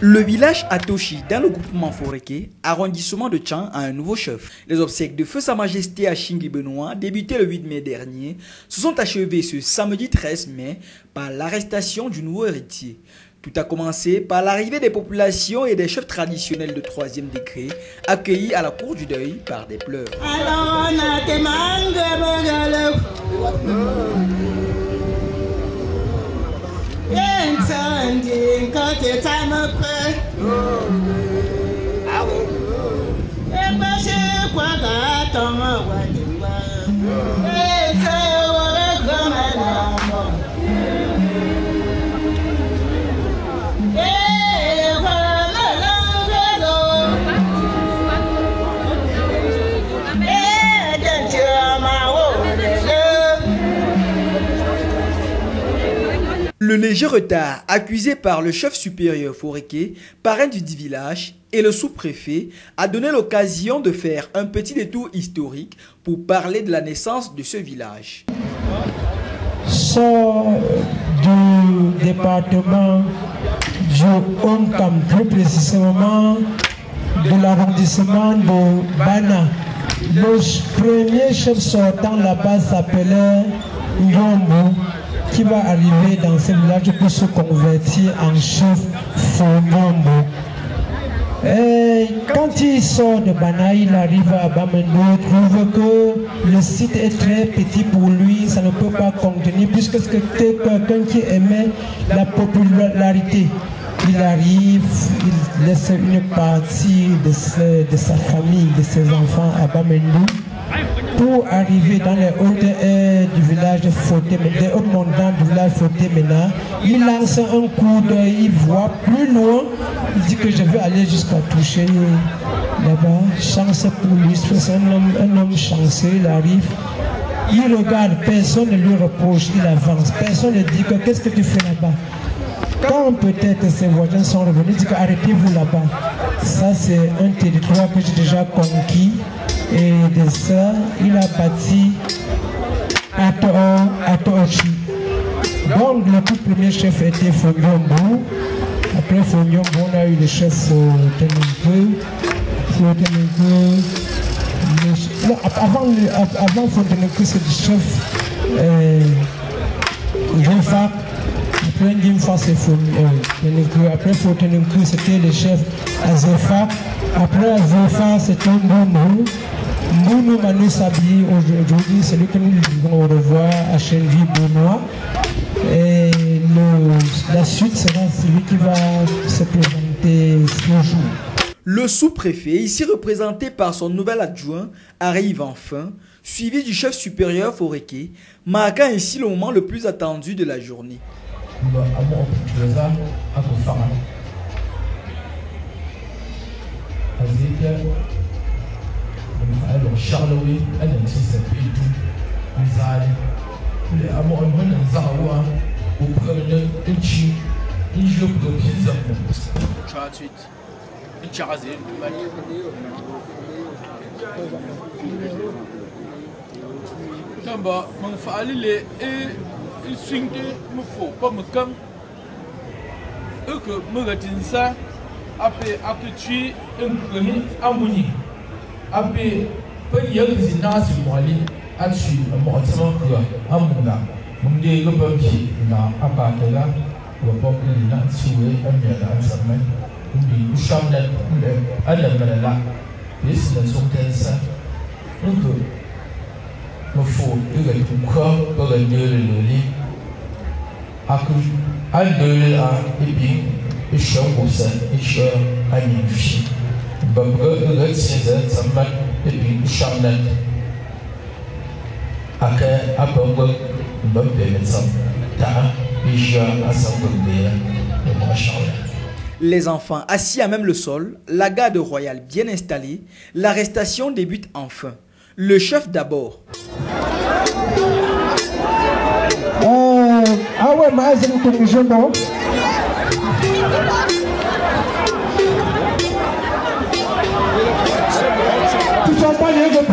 Le village Atoshi, dans le groupement Foreke, arrondissement de Tchan, a un nouveau chef. Les obsèques de Feu Sa Majesté Ashingui Benoît, débutées le 8 mai dernier, se sont achevées ce samedi 13 mai par l'arrestation du nouveau héritier. Tout a commencé par l'arrivée des populations et des chefs traditionnels de 3e degré, accueillis à la cour du deuil par des pleurs. Le léger retard accusé par le chef supérieur Foreke, parrain du dit village, et le sous-préfet a donné l'occasion de faire un petit détour historique pour parler de la naissance de ce village. Sort du département du Onkam, plus précisément de l'arrondissement de Bana. Le premier chef sortant là-bas s'appelait Yombo, qui va arriver dans ce village pour se convertir en chef Fonyombo. Et quand il sort de Bana, il arrive à Bamendo, trouve que le site est très petit pour lui, ça ne peut pas contenir, puisque c'était quelqu'un qui aimait la popularité. Il arrive, il laisse une partie de sa famille, de ses enfants à Bamendo, pour arriver dans les hautes du village de Fotemena, des hautes montagnes du village Fotemena. Il lance un coup d'œil, il voit plus loin, il dit que je vais aller jusqu'à toucher là-bas. Chance pour lui, c'est un homme chanceux, il arrive, il regarde, personne ne lui reproche, il avance, personne ne dit que qu'est-ce que tu fais là-bas. Quand peut-être ses voisins sont revenus, il dit arrêtez-vous là-bas. Ça c'est un territoire que j'ai déjà conquis. Et de ça, il a bâti Atoshi. Donc le tout premier chef était Fonyombo. Après Fonyombo, on a eu le chef Fontenengue. Avant Fontenengue, c'est le chef Jofa. Après Ngimfa, c'est Fontenengue. Après Fontenengue, c'était le chef Azefa. Après Azefa, c'était Mbounou. Mbounou Manu Sabi, aujourd'hui, c'est lui que nous devons revoir à Chenvi Benoît. Et la suite sera celui qui va se présenter ce jour. Le sous-préfet, ici représenté par son nouvel adjoint, arrive enfin, suivi du chef supérieur Foreke, marquant ainsi le moment le plus attendu de la journée. Charlotte, elle a dit les amours en Zawa, au premier Uchi, il joue pour le pizza. Gratuite. Il charasé, Tamba, mon fali et il swing de me faut pas me comme eux que me retenir ça après tu un amouni. Après, peu de gens qui sont allés à tuer un morceau de Amuna, Mundé le Bambi, n'a appartenu là, ou pas que n'a tué un bien à sa main, ou du Chamlet, à la Malala, et c'est la sortie. Donc, il faut que le corps pour le lit, à deux à et bien, et chant pour ça, et chant à une fille. Les enfants assis à même le sol, la garde royale bien installée, l'arrestation débute enfin. Le chef d'abord. Ah ouais, mais c'est une télévision, non? Tu ne sens pas les autres.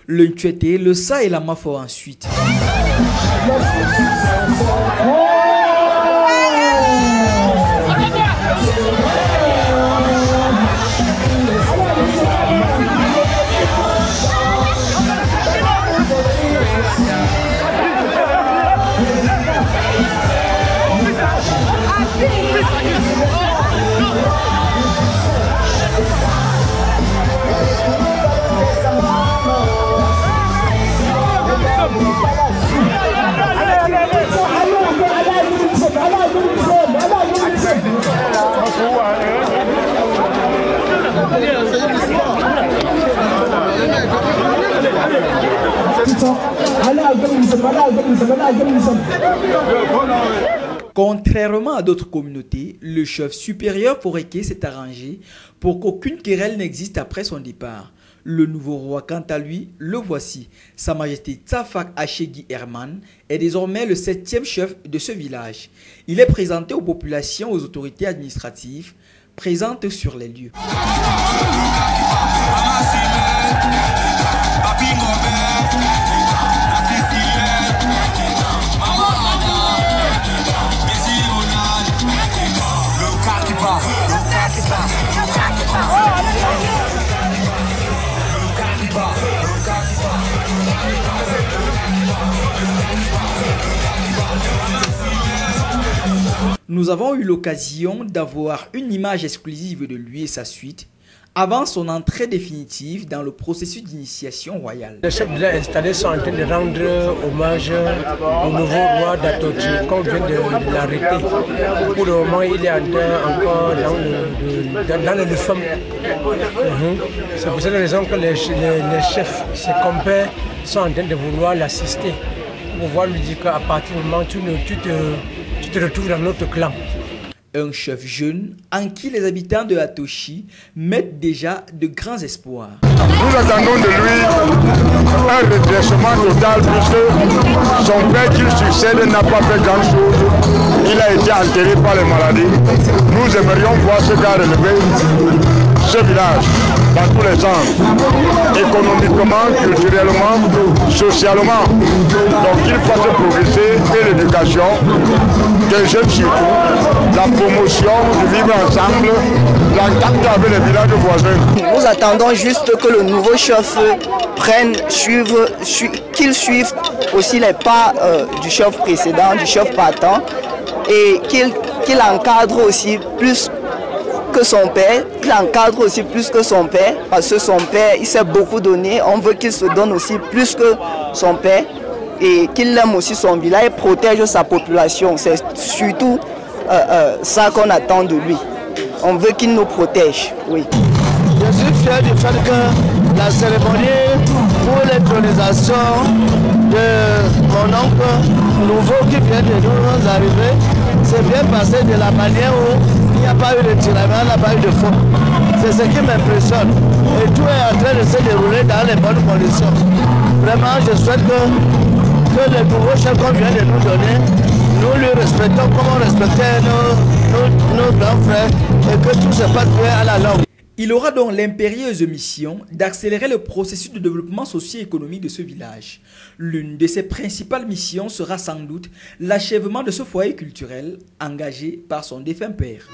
Le Ntchouete, le Sa et la Mafo ensuite. Contrairement à d'autres communautés, le chef supérieur Foréké s'est arrangé pour qu'aucune querelle n'existe après son départ. Le nouveau roi, quant à lui, le voici. Sa Majesté Tsafak Achegui Herman est désormais le 7e chef de ce village. Il est présenté aux populations, aux autorités administratives, présentes sur les lieux. Nous avons eu l'occasion d'avoir une image exclusive de lui et sa suite avant son entrée définitive dans le processus d'initiation royale. Les chefs de l'installé sont en train de rendre hommage au nouveau roi d'Atoji, qu'on vient de l'arrêter. Pour le moment, il est encore dans le femme. C'est pour cette raison que les chefs, ses compères, sont en train de vouloir l'assister. Pour pouvoir lui dire qu'à partir du moment où tu te retrouves dans notre clan. Un chef jeune en qui les habitants de Atoshi mettent déjà de grands espoirs. Nous attendons de lui un redressement total puisque son père qui succède n'a pas fait grand chose. Il a été enterré par les maladies. Nous aimerions voir ce qu'a relevé ce village dans tous les sens, économiquement, culturellement, socialement. Donc il faut se progresser et l'éducation des jeunes surtout, la promotion du vivre ensemble, l'entente avec les villages voisins. Nous attendons juste que le nouveau chef qu'il suive aussi les pas du chef précédent, du chef partant, et qu'il encadre aussi plus que son père, parce que son père, il s'est beaucoup donné, on veut qu'il se donne aussi plus que son père, et qu'il aime aussi son village et protège sa population. C'est surtout ça qu'on attend de lui. On veut qu'il nous protège, oui. Je suis fier du fait que la cérémonie pour l'intronisation de mon oncle nouveau qui vient de nous arriver s'est bien passé de la manière où il n'y a pas eu de tiraillement, il n'y a pas eu de faute. C'est ce qui m'impressionne. Et tout est en train de se dérouler dans les bonnes conditions. Vraiment, je souhaite que le nouveau chef qu'on vient de nous donner, nous lui respectons comme on respectait nos grands frères et que tout se passe bien à la longue. Il aura donc l'impérieuse mission d'accélérer le processus de développement socio-économique de ce village. L'une de ses principales missions sera sans doute l'achèvement de ce foyer culturel engagé par son défunt père.